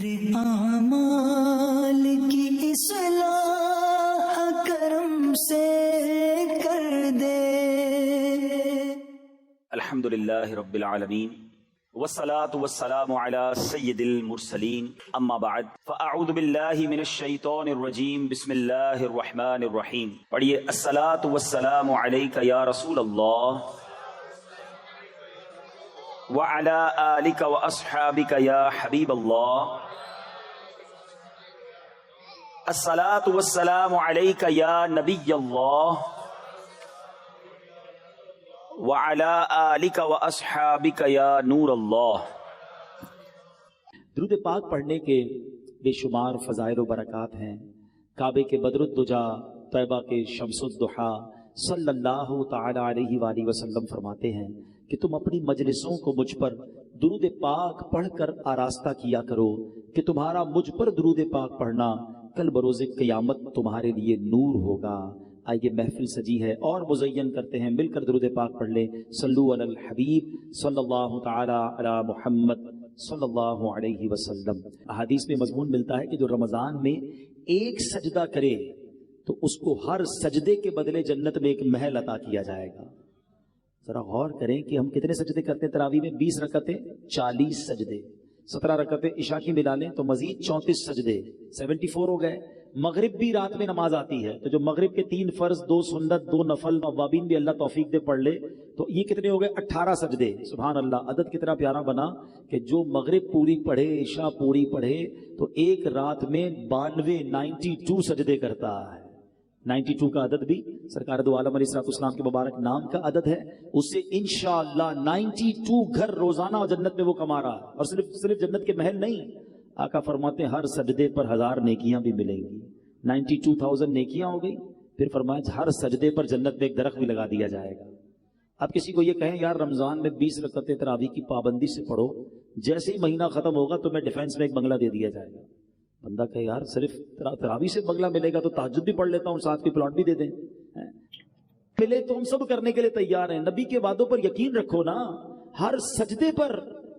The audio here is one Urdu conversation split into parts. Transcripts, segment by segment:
میرے اعمال کی اصلاح کرم سے کر دے۔ الحمدللہ رب العالمین والصلاة والسلام على سید المرسلین اما بعد فاعوذ باللہ من الشیطان الرجیم بسم اللہ الرحمن الرحیم۔ پڑھیے الصلاة والسلام علیک یا رسول اللہ وعلى آلک واصحابک یا حبیب اللہ۔ الصلاة والسلام علیک یا نبی اللہ وعلى آلک واصحابک یا نور اللہ۔ درود پاک پڑھنے کے بے شمار فضائل و برکات ہیں۔ کعبے کے بدر الدجا، طیبہ کے شمس الضحیٰ صلی اللہ تعالی علیہ وآلہ وسلم فرماتے ہیں کہ تم اپنی مجلسوں کو مجھ پر درود پاک پڑھ کر آراستہ کیا کرو کہ تمہارا مجھ پر درود پاک پڑھنا کل بروز قیامت تمہارے لیے نور ہوگا۔ آئیے محفل سجی ہے اور مزین کرتے ہیں، مل کر درود پاک پڑھ لیں۔ صلو علی الحبیب صلی اللہ تعالی علی محمد صلی اللہ علیہ وسلم۔ احادیث میں مضمون ملتا ہے کہ جو رمضان میں ایک سجدہ کرے تو اس کو ہر سجدے کے بدلے جنت میں ایک محل عطا کیا جائے گا۔ ذرا غور کریں کہ ہم کتنے سجدے کرتے ہیں تراویح میں؟ 20 رکعتیں 40 سجدے، 17 رکعتیں عشاء کی ملا لیں تو مزید 34 سجدے، 74 ہو گئے۔ مغرب بھی رات میں نماز آتی ہے تو جو مغرب کے 3 فرض، 2 سنت، 2 نفل، اوابین بھی اللہ توفیق دے پڑھ لے تو یہ کتنے ہو گئے؟ 18 سجدے۔ سبحان اللہ، عدد کتنا پیارا بنا کہ جو مغرب پوری پڑھے، عشاء پوری پڑھے تو ایک رات میں 92 سجدے کرتا ہے۔ 92 کا عدد بھی سرکار دو عالم علیہ السلام کے مبارک نام کا عدد ہے۔ اس سے انشاءاللہ 92 گھر روزانہ جنت میں وہ کما رہا ہے، اور صرف جنت کے محل نہیں، آقا فرماتے ہیں ہر سجدے پر 1000 نیکیاں بھی ملیں گی۔ 92,000 نیکیاں ہو گئی، پھر فرمایا ہر سجدے پر جنت میں ایک درخت بھی لگا دیا جائے گا۔ اب کسی کو یہ کہیں یار رمضان میں 20 رکعتیں تراویح کی پابندی سے پڑھو، جیسے ہی مہینہ ختم ہوگا تو میں ڈیفینس میں ایک بنگلہ دے دیا جائے گا۔ بندہ کہے یار صرف تراویح سے بنگلہ ملے گا تو تہجد بھی پڑھ لیتا ہوں، ساتھ کی پلاٹ بھی دے دیں۔ ملے تو ہم سب کرنے کے لیے تیار ہیں۔ نبی کے وعدوں پر یقین رکھو نا، ہر سجدے پر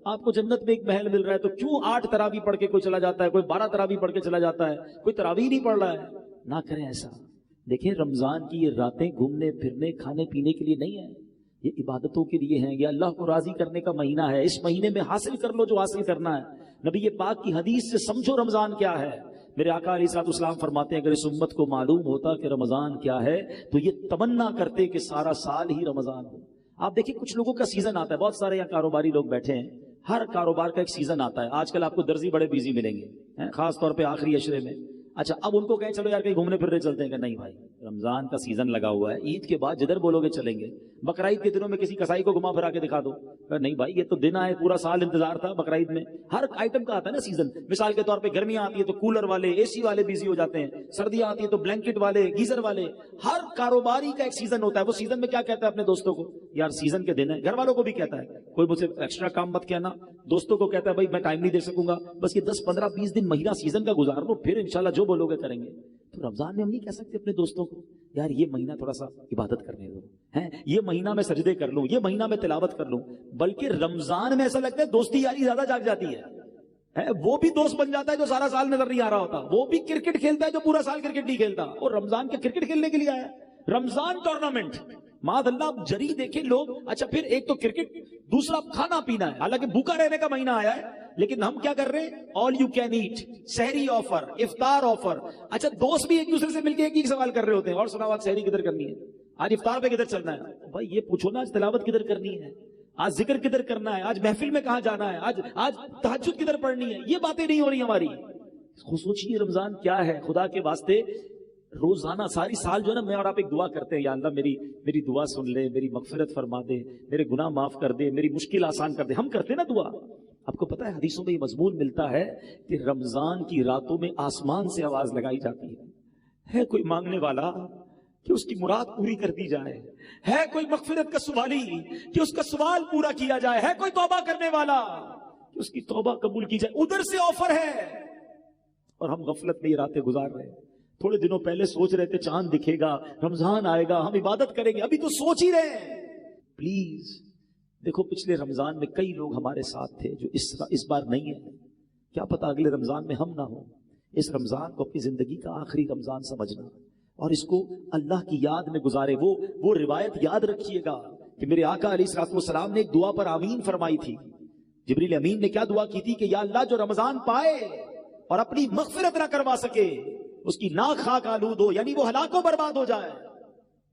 آپ کو جنت میں ایک محل مل رہا ہے، تو کیوں 8 تراویح پڑھ کے کوئی چلا جاتا ہے، کوئی 12 تراویح پڑھ کے چلا جاتا ہے، کوئی تراویح نہیں پڑھ رہا ہے؟ نہ کریں ایسا۔ دیکھیں رمضان کی یہ راتیں گھومنے پھرنے کھانے پینے کے لیے نہیں ہے، یہ عبادتوں کے لیے ہیں، یہ اللہ کو راضی کرنے کا مہینہ ہے۔ اس مہینے میں حاصل کر لو جو حاصل کرنا ہے۔ نبی پاک کی حدیث سے سمجھو رمضان کیا ہے۔ میرے آقا علیہ السلام فرماتے ہیں اگر اس امت کو معلوم ہوتا کہ رمضان کیا ہے تو یہ تمنا کرتے کہ سارا سال ہی رمضان ہو۔ آپ دیکھیں کچھ لوگوں کا سیزن آتا ہے، بہت سارے یہاں کاروباری لوگ بیٹھے ہیں، ہر کاروبار کا ایک سیزن آتا ہے۔ آج کل آپ کو درزی بڑے بیزی ملیں گے، خاص طور پہ آخری عشرے میں۔ اچھا اب ان کو کہیں چلو یار کہیں گھومنے پھرنے چلتے ہیں، کہ نہیں بھائی رمضان کا سیزن لگا ہوا ہے، عید کے بعد جدھر بولو گے چلیں گے۔ بقرعید کے دنوں میں کسی کسائی کو گھما پھرا کے دکھا دو، نہیں بھائی یہ تو دن آئے، پورا سال انتظار تھا بقرعید میں۔ ہر آئٹم کا آتا ہے نا سیزن۔ مثال کے طور پہ گرمیاں آتی ہے تو کولر والے، اے سی والے بزی ہو جاتے ہیں، سردیاں آتی ہیں تو بلینکٹ والے، گیزر والے۔ ہر کاروباری کا ایک سیزن ہوتا ہے۔ وہ سیزن میں کیا کہتا ہے اپنے دوستوں کو؟ یار سیزن کے دن ہے۔ گھر والوں کو بھی کہتا ہے کوئی مجھ سے ایکسٹرا کام مت کہنا، دوستوں کو کہتا ہے بھائی میں ٹائم نہیں دے سکوں گا، بس یہ 10 15 20 دن مہینہ سیزن کا گزار لو، پھر انشاءاللہ جو بولو گے کریں گے۔ تو رمضان میں ہم نہیں کہہ سکتے اپنے دوستوں کو یار یہ مہینہ تھوڑا سا عبادت کرنے دو، یہ مہینہ میں سجدے کر لوں، یہ مہینہ میں تلاوت کر لوں۔ بلکہ رمضان میں ایسا لگتا ہے دوستی یاری زیادہ جاگ جاتی ہے۔ وہ بھی دوست بن جاتا ہے جو سارا سال نظر نہیں آ رہا ہوتا، وہ بھی کرکٹ کھیلتا ہے جو پورا سال کرکٹ نہیں کھیلتا، اور رمضان کے کرکٹ کھیلنے کے لیے آیا ہے۔ رمضان ٹورنامنٹ معاذ اللہ جری دیکھیں لوگ۔ اچھا پھر ایک تو کرکٹ، دوسرا کھانا پینا ہے، حالانکہ بھوکا رہنے کا مہینہ آیا ہے، لیکن ہم کیا کر رہے ہیں؟ All you can eat, sehri offer, iftar offer. اچھا دوست بھی ایک دوسرے سے مل کے ایک ہی سوال کر رہے ہوتے ہیں، اور سناؤ آج سحری کدھر کرنی ہے، آج افطار پہ کدھر چلنا ہے؟ بھائی یہ پوچھو نا آج تلاوت کدھر کرنی ہے، آج ذکر کدھر کرنا ہے، آج محفل میں کہاں جانا ہے، آج تہجد کدھر پڑھنی ہے؟ یہ باتیں نہیں ہو رہی ہماری۔ سوچیے رمضان کیا ہے خدا کے واسطے۔ روزانہ ساری سال جو ہے نا میں اور آپ ایک دعا کرتے ہیں، یا اللہ میری دعا سن لے، میری مغفرت فرما دے، میرے گناہ معاف کر دے، میری مشکل آسان کر دے۔ ہم کرتے نا دعا۔ آپ کو پتا ہے حدیثوں میں یہ مضمون ملتا ہے کہ رمضان کی راتوں میں آسمان سے آواز لگائی جاتی ہے کوئی مانگنے والا کہ اس کی مراد پوری کر دی جائے، ہے کوئی مغفرت کا سوالی کہ اس کا سوال پورا کیا جائے، ہے کوئی توبہ کرنے والا کہ اس کی توبہ قبول کی جائے۔ ادھر سے آفر ہے، اور ہم غفلت میں یہ راتیں گزار رہے ہیں۔ تھوڑے دنوں پہلے سوچ رہے تھے چاند دکھے گا، رمضان آئے گا، ہم عبادت کریں گے، ابھی تو سوچ ہی رہے ہیں۔ پلیز دیکھو پچھلے رمضان میں کئی لوگ ہمارے ساتھ تھے جو اس بار نہیں ہے۔ کیا پتا اگلے رمضان میں ہم نہ ہوں. اس رمضان کو اپنی زندگی کا آخری رمضان سمجھنا اور اس کو اللہ کی یاد میں گزارے. وہ روایت یاد رکھیے گا کہ میرے آقا علیہ الصلوۃ والسلام نے ایک دعا پر آمین فرمائی تھی. جبریل امین نے کیا دعا کی تھی کہ یا اللہ جو رمضان پائے اور اپنی مغفرت نہ کروا سکے اس کی ناک خاک آلود ہو، یعنی وہ ہلاک و برباد ہو جائے.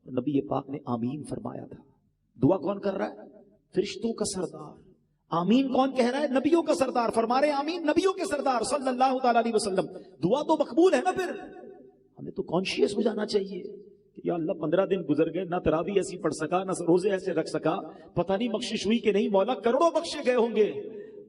نبی پاک نے آمین فرمایا تھا. دعا کون کر رہا ہے؟ فرشتوں کا سردار. آمین کون کہہ رہا ہے؟ نبیوں کا سردار. فرما رہے آمین نبیوں کے سردار صلی اللہ تعالی علیہ وسلم. دعا تو مقبول ہے نا. پھر ہمیں تو کانشیس ہو جانا چاہیے کہ یا اللہ 15 دن گزر گئے، نہ تراویح ایسی پڑھ سکا، نہ روزے ایسے رکھ سکا، پتہ نہیں بخشش ہوئی کہ نہیں. مولا کروڑوں بخشے گئے ہوں گے،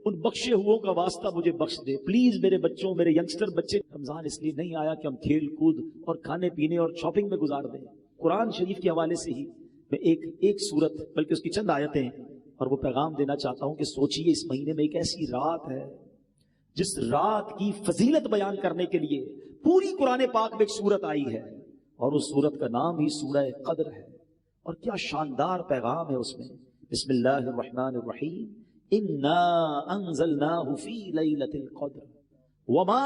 ان بخشے ہوئوں کا واسطہ مجھے بخش دے پلیز. میرے بچوں، میرے ینگسٹر بچے، رمضان اس لیے نہیں آیا کہ ہم کھیل کود اور کھانے پینے اور شاپنگ میں گزار دیں. قرآن شریف کے حوالے سے ہی میں ایک سورت بلکہ اس کی چند آیتیں اور وہ پیغام دینا چاہتا ہوں کہ سوچئے اس مہینے میں ایک ایسی رات ہے جس رات کی فضیلت بیان کرنے کے لیے پوری قرآن پاک میں ایک سورت آئی ہے اور اس سورت کا نام ہی سورہ قدر ہے. اور کیا شاندار پیغام ہے اس میں. بسم اللہ الرحمن الرحیم. انا انزلناہ فی لیلۃ القدر وما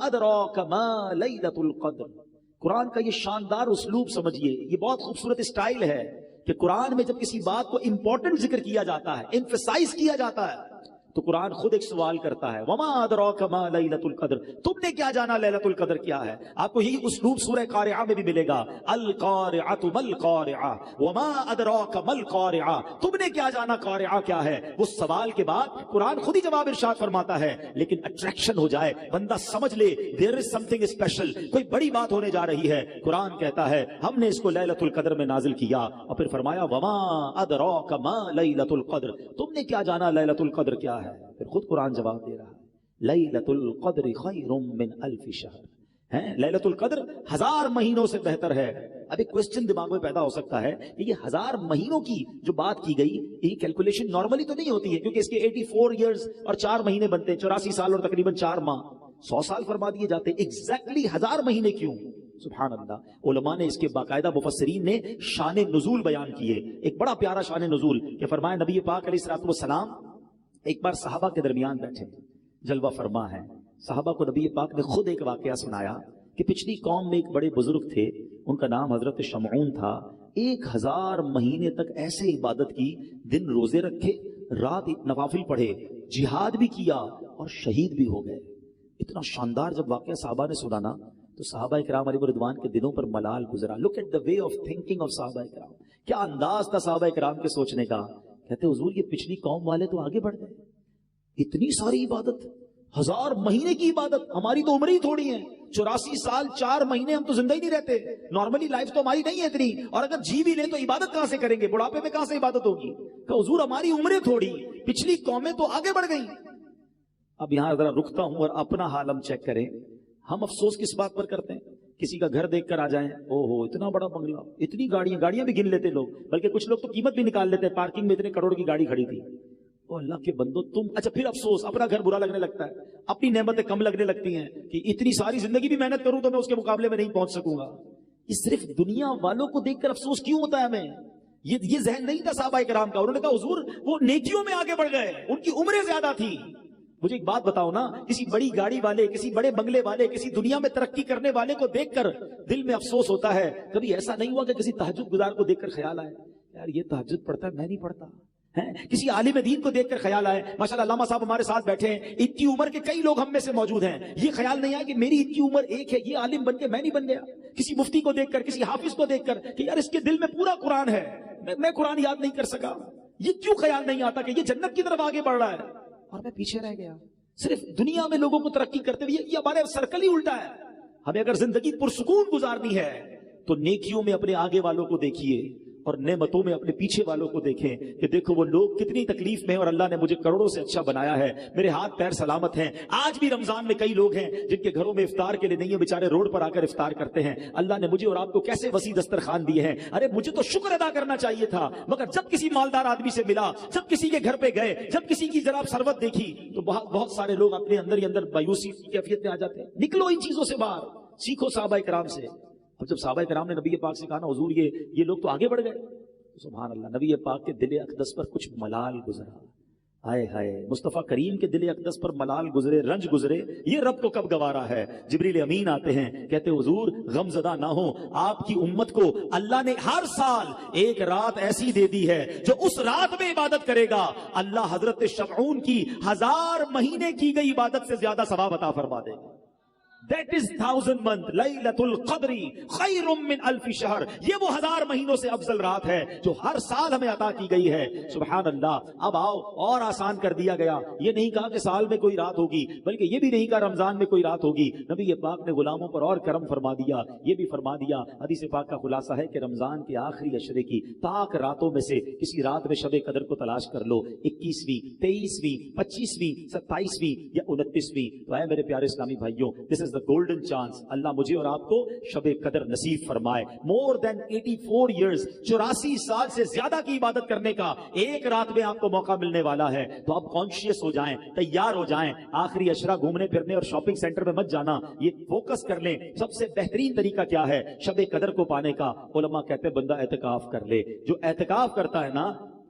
ادراک ما لیلۃ القدر. قرآن کا یہ شاندار اسلوب سمجھیے. یہ بہت خوبصورت اسٹائل ہے کہ قرآن میں جب کسی بات کو امپورٹنٹ ذکر کیا جاتا ہے، ایمفسائز کیا جاتا ہے، تو قرآن خود ایک سوال کرتا ہے وما ادراک ما لیلۃ القدر. تم نے کیا جانا لیلۃ القدر کیا ہے؟ آپ کو یہی اسلوب سورہ قارعہ میں بھی ملے گا. القارعۃ ما القارعہ وما ادراک ما القارعہ. تم نے کیا جانا قارعہ کیا ہے؟ وہ سوال کے بعد قرآن خود ہی جواب ارشاد فرماتا ہے، لیکن اٹریکشن ہو جائے، بندہ سمجھ لے دیر از سم تھنگ اسپیشل، کوئی بڑی بات ہونے جا رہی ہے. قرآن کہتا ہے ہم نے اس کو لیلۃ القدر میں نازل کیا اور پھر فرمایا وما ادراک ما لیلۃ القدر. تم نے کیا جانا لیلۃ القدر کیا ہے؟ پھر خود قرآن جواب دے رہا ہے لیلۃ القدر خیر من الف شہر. لیلۃ القدر 1000 مہینوں سے بہتر ہے. اب ایک کوسچن دماغ میں پیدا ہو سکتا ہے کہ یہ 1000 مہینوں کی جو بات کی گئی یہ کیلکولیشن نارملی تو نہیں ہوتی ہے، کیونکہ اس کے 84 ایئرز اور 4 مہینے بنتے ہیں، 84 سال اور تقریباً 4 ماہ، 100 سال فرما دیے جاتے ہیں. ایگزیکٹلی 1000 مہینے کیوں؟ سبحان اللہ. علماء نے اس کے باقاعدہ مفسرین نے شان نزول بیان کیے. ایک بڑا پیارا شان نزول کہ فرمایا نبی پاک علیہ الصلوۃ والسلام ایک بار صحابہ کے درمیان بیٹھے، جلوہ فرما ہے. صحابہ کو نبی پاک نے خود ایک واقعہ سنایا کہ پچھلی قوم میں ایک بڑے بزرگ تھے، ان کا نام حضرت شمعون تھا. 1000 مہینے تک ایسے عبادت کی، دن روزے رکھے، رات نوافل پڑھے، جہاد بھی کیا اور شہید بھی ہو گئے. اتنا شاندار جب واقعہ صحابہ نے سنا نا تو صحابہ کرام علیہ رضوان کے دلوں پر ملال گزرا. Look at the way of thinking of صحابہ کرام. کیا انداز تھا صحابہ کرام کے سوچنے کا. کہتے حضور یہ پچھلی قوم والے تو آگے بڑھ گئے، اتنی ساری عبادت، 1000 مہینے کی عبادت. ہماری تو عمر ہی تھوڑی ہے، 84 سال 4 مہینے ہم تو زندہ ہی نہیں رہتے. نارملی لائف تو ہماری نہیں ہے اتنی، اور اگر جی بھی لیں تو عبادت کہاں سے کریں گے؟ بڑھاپے میں کہاں سے عبادت ہوگی؟ کہ حضور ہماری عمریں تھوڑی، پچھلی قومیں تو آگے بڑھ گئی. اب یہاں ذرا رکتا ہوں اور اپنا حال ہم چیک کریں. ہم افسوس کس بات پر کرتے ہیں؟ کسی کا گھر دیکھ کر آ جائیں، او ہو اتنا بڑا بنگلہ، اتنی گاڑیاں بھی گن لیتے لوگ، بلکہ کچھ لوگ تو قیمت بھی نکال لیتے ہیں، پارکنگ میں اتنے کروڑ کی گاڑی کھڑی تھی. او اللہ کے بندو تم، اچھا پھر افسوس، اپنا گھر برا لگنے لگتا ہے، اپنی نعمتیں کم لگنے لگتی ہیں کہ اتنی ساری زندگی بھی محنت کروں تو میں اس کے مقابلے میں نہیں پہنچ سکوں گا. یہ صرف دنیا والوں کو دیکھ کر افسوس کیوں ہوتا ہے ہمیں؟ یہ ذہن نہیں تھا صحابہ کرام کا. انہوں نے کہا حضور وہ نیکیوں میں آگے بڑھ گئے، ان کی عمریں زیادہ تھی. مجھے ایک بات بتاؤ نا، کسی بڑی گاڑی والے، کسی بڑے بنگلے والے، کسی دنیا میں ترقی کرنے والے کو دیکھ کر دل میں افسوس ہوتا ہے. کبھی ایسا نہیں ہوا کہ کسی تہجد گزار کو دیکھ کر خیال آئے یار یہ تہجد پڑھتا ہے میں نہیں پڑھتا؟ کسی عالم دین کو دیکھ کر خیال آئے، ماشاءاللہ علامہ صاحب ہمارے ساتھ بیٹھے ہیں، ان کی عمر کے کئی لوگ ہم میں سے موجود ہیں، یہ خیال نہیں آیا کہ میری ان کی عمر ایک ہے، یہ عالم بن کے میں نہیں بن گیا؟ کسی مفتی کو دیکھ کر، کسی حافظ کو دیکھ کر کہ یار اس کے دل میں پورا قرآن ہے، میں قرآن یاد نہیں کر سکا، یہ کیوں خیال نہیں آتا کہ یہ جنت کی طرف آگے بڑھ رہا ہے اور میں پیچھے رہ گیا؟ صرف دنیا میں لوگوں کو ترقی کرتے ہوئے یہ ہمارے سرکل ہی الٹا ہے. ہمیں اگر زندگی پرسکون گزارنی ہے تو نیکیوں میں اپنے آگے والوں کو دیکھیے اور نعمتوں میں اپنے پیچھے والوں کو دیکھیں کہ دیکھو وہ لوگ کتنی تکلیف میں ہیں اور اللہ نے مجھے کروڑوں سے اچھا بنایا ہے، میرے ہاتھ پیر سلامت ہیں. آج بھی رمضان میں کئی لوگ ہیں جن کے گھروں میں افطار کے لیے نہیں ہے، بیچارے روڈ پر آ کر افطار کرتے ہیں. اللہ نے مجھے اور آپ کو کیسے وسیع دسترخوان دیے ہیں. ارے مجھے تو شکر ادا کرنا چاہیے تھا، مگر جب کسی مالدار آدمی سے ملا، جب کسی کے گھر پہ گئے، جب کسی کی ذرا ثروت دیکھی تو بہت سارے لوگ اپنے اندر ہی اندر مایوسی کی کیفیت میں آ جاتے ہیں. نکلو ان چیزوں سے باہر، سیکھو صحابہ کرام سے. اب جب صحابہ کرام نے نبی پاک سے کہا نا حضور یہ لوگ تو آگے بڑھ گئے، سبحان اللہ، نبی پاک کے دل اقدس پر کچھ ملال گزرا. ہائے ہائے، مصطفیٰ کریم کے دل اقدس پر ملال گزرے، رنج گزرے، یہ رب کو کب گوارا ہے؟ جبریل امین آتے ہیں، کہتے حضور غم زدہ نہ ہو، آپ کی امت کو اللہ نے ہر سال ایک رات ایسی دے دی ہے جو اس رات میں عبادت کرے گا اللہ حضرت شمعون کی 1000 مہینے کی گئی عبادت سے زیادہ ثواب عطا فرما دے گا۔ That is 1000 month لیلۃ القدر خیر من 1000 شہر، یہ وہ 1000 مہینوں سے افضل رات ہے جو ہر سال ہمیں عطا کی گئی ہے۔ سبحان اللہ۔ اب آؤ اور آسان کر دیا گیا، یہ نہیں کہا کہ سال میں کوئی رات ہوگی، بلکہ یہ بھی نہیں کہا رمضان میں کوئی رات ہوگی۔ نبی پاک نے غلاموں پر اور کرم فرما دیا، یہ بھی فرما دیا، حدیث پاک کا خلاصہ ہے کہ رمضان کے آخری عشرے کی طاق راتوں میں سے کسی رات میں شب قدر کو تلاش کر لو، 21ویں 23ویں 25ویں 27ویں یا 29ویں۔ تو اے میرے پیارے اسلامی بھائیوں، دس از the golden chance، اللہ مجھے اور آپ کو شب قدر نصیب فرمائے۔ more than 84 years، 84 سال سے زیادہ کی عبادت کرنے کا ایک رات میں آپ کو موقع ملنے والا ہے، تو آپ کانشیس ہو جائیں، تیار ہو جائیں۔ آخری عشرہ گھومنے پھرنے اور شاپنگ سینٹر میں مت جانا، یہ فوکس کر لیں۔ سب سے بہترین طریقہ کیا ہے شب قدر کو پانے کا؟ علماء کہتے ہیں بندہ اعتکاف کر لے۔ جو اعتکاف کرتا ہے نا،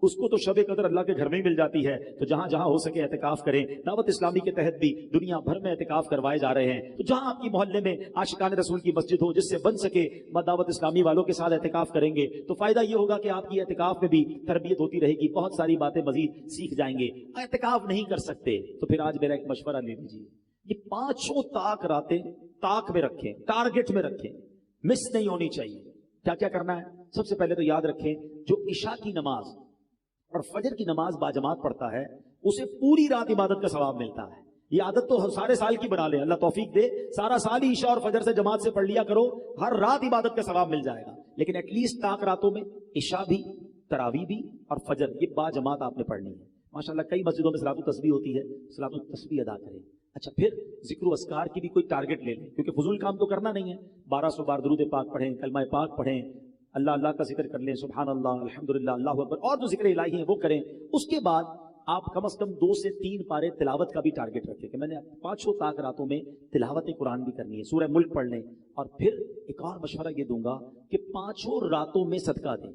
اس کو تو شب قدر اللہ کے گھر میں ہی مل جاتی ہے۔ تو جہاں جہاں ہو سکے اعتکاف کریں۔ دعوت اسلامی کے تحت بھی دنیا بھر میں اعتکاف کروائے جا رہے ہیں، تو جہاں آپ کی محلے میں عاشقان رسول کی مسجد ہو، جس سے بن سکے دعوت اسلامی والوں کے ساتھ اعتکاف کریں گے، تو فائدہ یہ ہوگا کہ آپ کی اعتکاف میں بھی تربیت ہوتی رہے گی، بہت ساری باتیں مزید سیکھ جائیں گے۔ اعتکاف نہیں کر سکتے تو پھر آج میرا ایک مشورہ لے لیجیے، یہ 5 طاق راتیں طاق میں رکھیں، ٹارگٹ میں رکھیں، مس نہیں ہونی چاہیے۔ کیا کیا کرنا ہے؟ سب سے پہلے تو یاد رکھیں، جو عشاء کی نماز اور فجر کی نماز باجماعت پڑھتا ہے اسے پوری رات عبادت کا ثواب ملتا ہے۔ یہ عادت تو سارے سال کی بنا لیں، اللہ توفیق دے، سارا سال ہی عشاء اور فجر سے جماعت سے پڑھ لیا کرو، ہر رات عبادت کا ثواب مل جائے گا۔ لیکن ایٹ لیسٹ طاق راتوں میں عشاء بھی، تراویح بھی اور فجر، یہ باجماعت آپ نے پڑھنی ہے۔ ماشاءاللہ کئی مسجدوں میں صلاۃ التسبیح ہوتی ہے، صلاۃ التسبیح ادا کریں۔ اچھا، پھر ذکر و اذکار کی بھی کوئی ٹارگٹ لے لیں، کیونکہ فضول کام تو کرنا نہیں ہے۔ 1200 بار درود پاک پڑھیں، کلمہ پاک پڑھیں، اللہ اللہ کا ذکر کر لیں، سبحان اللہ، الحمدللہ، اللہ اکبر، اور جو ذکر الہی ہیں وہ کریں۔ اس کے بعد آپ کم از کم 2 سے 3 پارے تلاوت کا بھی ٹارگٹ رکھیں کہ میں نے 5 طاق راتوں میں تلاوت قرآن بھی کرنی ہے، سورہ ملک پڑھ لیں۔ اور پھر ایک اور مشورہ یہ دوں گا کہ 5 راتوں میں صدقہ دیں۔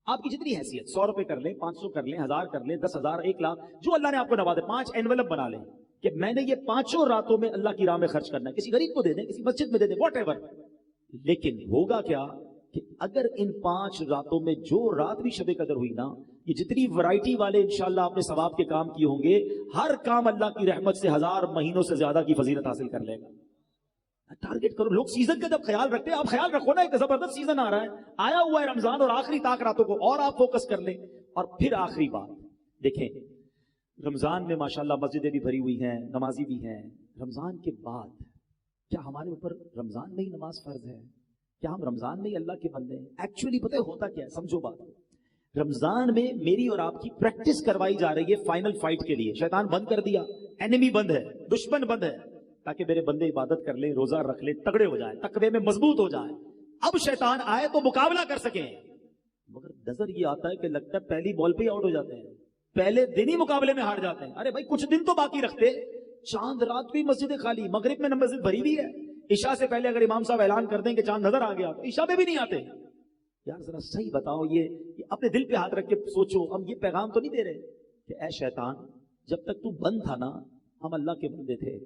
آپ کی جتنی حیثیت، 100 روپے کر لیں، 500 کر لیں، 1000 کر لیں، 10,000، 1 لاکھ، جو اللہ نے آپ کو نوازے، 5 انویلپ بنا لیں کہ میں نے یہ 5 راتوں میں اللہ کی راہ میں خرچ کرنا ہے۔ کسی غریب کو دے دیں، کسی مسجد میں دے دیں، واٹ ایور۔ لیکن ہوگا کیا کہ اگر ان 5 راتوں میں جو رات بھی شب قدر ہوئی نا، یہ جتنی ورائٹی والے انشاءاللہ آپ نے ثواب کے کام کیے ہوں گے، ہر کام اللہ کی رحمت سے 1000 مہینوں سے زیادہ کی فضیلت حاصل کر لے گا۔ ٹارگٹ کرو۔ لوگ سیزن کا جب خیال رکھتے ہیں، آپ خیال رکھو نا، ایک زبردست سیزن آ رہا ہے، آیا ہوا ہے رمضان، اور آخری طاق راتوں کو اور آپ فوکس کر لیں۔ اور پھر آخری بات دیکھیں، رمضان میں ماشاءاللہ مسجدیں بھی بھری ہوئی ہیں، نمازی بھی ہیں۔ رمضان کے بعد کیا ہمارے اوپر رمضان میں ہی نماز فرض ہے؟ کیا ہم رمضان میں ہی اللہ کے بندے ہیں؟ ایکچولی پتہ ہوتا کیا ہے، سمجھو بات، رمضان میں میری اور آپ کی پریکٹس کروائی جا رہی ہے فائنل فائٹ کے لیے۔ شیطان بند کر دیا، اینیمی بند ہے، دشمن بند ہے، تاکہ میرے بندے عبادت کر لیں، روزہ رکھ لیں، تگڑے ہو جائیں، تقوی میں مضبوط ہو جائیں۔ اب شیطان آئے تو مقابلہ کر سکیں، مگر نظر یہ آتا ہے کہ لگتا ہے پہلی بال پہ ہی آؤٹ ہو جاتے ہیں، پہلے دن ہی مقابلے میں ہار جاتے ہیں۔ ارے بھائی کچھ دن تو باقی رکھتے، چاند رات بھی مسجد خالی، مغرب میں مسجد بھری بھی ہے، عشاء سے پہلے اگر امام صاحب اعلان کر دیں کہ چاند نظر آ گیا تو عشاء میں بھی نہیں آتے۔ یار ذرا صحیح بتاؤ، یہ اپنے دل پہ ہاتھ رکھ کے سوچو، ہم یہ پیغام تو نہیں دے رہے کہ اے شیطان، جب تک تو بند تھا نا ہم اللہ کے بندے تھے،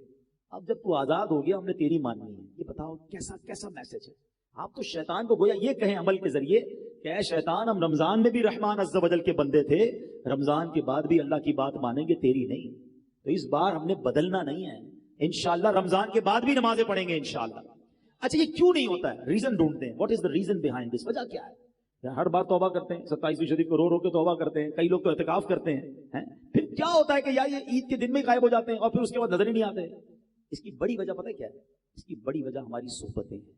اب جب تو آزاد ہو گیا ہم نے تیری ماننی ہے۔ یہ بتاؤ کیسا میسج ہے؟ آپ تو شیطان کو گویا یہ کہیں عمل کے ذریعے کہ اے شیطان، ہم رمضان میں بھی رحمان عز و جل کے بندے تھے، رمضان کے بعد بھی اللہ کی بات مانیں گے، تیری نہیں۔ تو اس بار ہم نے بدلنا نہیں ہے، انشاءاللہ رمضان کے بعد بھی نمازیں پڑھیں گے انشاءاللہ۔ اچھا، یہ کیوں نہیں ہوتا ہے؟ ریزن ڈھونڈتے ہیں، what is the reason behind this, وجہ کیا ہے؟ ہر بار توبہ کرتے ہیں، 27ویں شریف کو رو رو کے توبہ کرتے ہیں، کئی لوگ تو اعتکاف کرتے ہیں، پھر کیا ہوتا ہے کہ یا یہ عید کے دن میں غائب ہو جاتے ہیں اور پھر اس کے بعد نظر ہی نہیں آتے۔ اس کی بڑی وجہ پتہ کیا ہے؟ اس کی بڑی وجہ ہماری صحبتیں ہیں،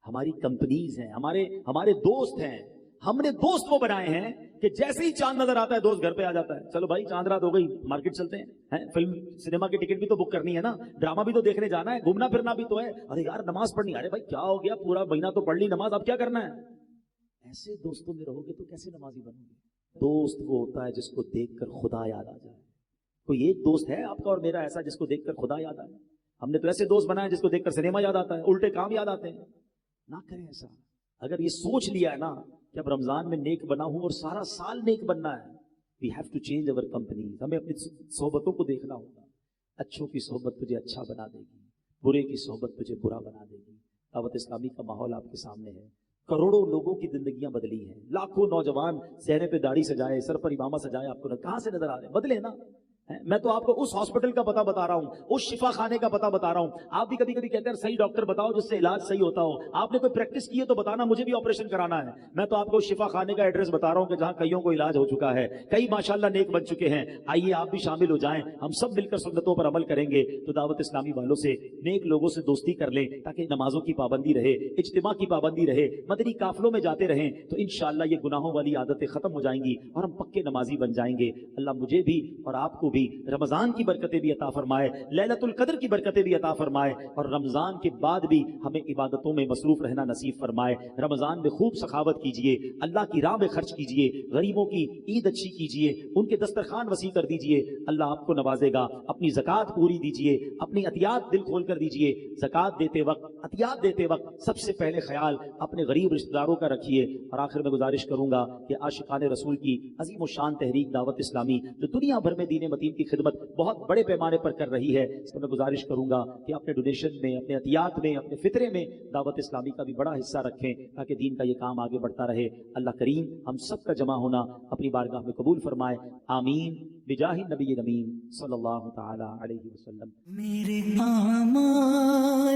ہماری کمپنیز ہیں، ہمارے دوست ہیں۔ ہم نے دوست وہ بنائے ہیں کہ جیسے ہی چاند نظر آتا ہے دوست گھر پہ آ جاتا ہے، چلو بھائی چاند رات ہو گئی، مارکیٹ چلتے ہیں، فلم سنیما کی ٹکٹ بھی تو بک کرنی ہے نا، ڈرامہ بھی تو دیکھنے جانا ہے، گھومنا پھرنا بھی تو ہے، ارے یار نماز پڑھنی، ارے بھائی کیا ہو گیا، پورا مہینہ تو پڑھ لی نماز، اب کیا کرنا ہے؟ ایسے دوستوں میں رہو گے تو کیسے نمازی بنو گے؟ دوست وہ ہوتا ہے جس کو دیکھ کر خدا یاد آ جائے۔ کوئی ایک دوست ہے آپ کا اور میرا ایسا جس کو دیکھ کر خدا یاد آئے؟ ہم نے تو ایسے دوست بنائے جس کو دیکھ کر سنیما یاد آتا ہے، الٹے کام یاد آتے ہیں۔ نہ کریں ایسا۔ اگر یہ سوچ لیا ہے نا کہ اب رمضان میں نیک بنا ہوں اور سارا سال نیک بننا ہے، we have to change over companies. ہمیں اپنی صحبتوں کو دیکھنا ہوگا. اچھوں کی صحبت تجھے اچھا بنا دے گی, برے کی صحبت تجھے برا بنا دے گی. دعوت اسلامی کا ماحول آپ کے سامنے ہے. کروڑوں لوگوں کی زندگیاں بدلی ہیں. لاکھوں نوجوان چہرے پہ داڑھی سجائے, سر پر امامہ سجائے, آپ کو کہاں سے نظر آ رہے ہیں؟ بدلے نا. میں تو آپ کو اس ہاسپٹل کا پتہ بتا رہا ہوں, اس شفا خانے کا پتہ بتا رہا ہوں. آپ بھی کبھی کبھی کہتے ہیں صحیح ڈاکٹر بتاؤ جس سے علاج صحیح ہوتا ہو. آپ نے کوئی پریکٹس کی ہے تو بتانا, مجھے بھی آپریشن کرانا ہے. میں تو آپ کو شفا خانے کا ایڈریس بتا رہا ہوں کہ جہاں کئیوں کو علاج ہو چکا ہے, کئی ماشاءاللہ نیک بن چکے ہیں. آئیے آپ بھی شامل ہو جائیں, ہم سب مل کر سنتوں پر عمل کریں گے. تو دعوت اسلامی والوں سے, نیک لوگوں سے دوستی کر لیں تاکہ نمازوں کی پابندی رہے, اجتماع کی پابندی رہے, مدنی قافلوں میں جاتے رہیں, تو انشاءاللہ یہ گناہوں والی عادتیں ختم ہو جائیں گی اور ہم پکے نمازی بن جائیں گے. اللہ مجھے بھی اور آپ کو بھی رمضان کی برکتیں بھی عطا فرمائے, لیلۃ القدر کی برکتیں بھی عطا فرمائے, اور رمضان کے بعد بھی ہمیں عبادتوں میں مصروف رہنا نصیب فرمائے. رمضان میں خوب سخاوت کیجئے, اللہ کی راہ میں خرچ کیجئے, غریبوں کی عید اچھی کیجئے, ان کے دسترخوان وسیع کر دیجئے, اللہ آپ کو نوازے گا. اپنی زکوٰۃ پوری دیجئے, اپنی عطیات دل کھول کر دیجئے. زکوٰۃ دیتے وقت, عطیات دیتے وقت سب سے پہلے خیال اپنے غریب رشتہ داروں کا رکھیے. اور آخر میں گزارش کروں گا کہ عاشقان رسول کی عظیم و شان تحریک دعوت اسلامی جو دنیا بھر میں دین متین کی خدمت بہت بڑے پیمانے پر کر رہی ہے, اس پر میں گزارش کروں گا کہ اپنے ڈونیشن میں, اپنے عطیات میں, اپنے فطرے میں دعوت اسلامی کا بھی بڑا حصہ رکھیں تاکہ دین کا یہ کام آگے بڑھتا رہے. اللہ کریم ہم سب کا جمع ہونا اپنی بارگاہ میں قبول فرمائے. آمین بجاہ نبی امین صلی اللہ تعالی علیہ وسلم. میرے اعمال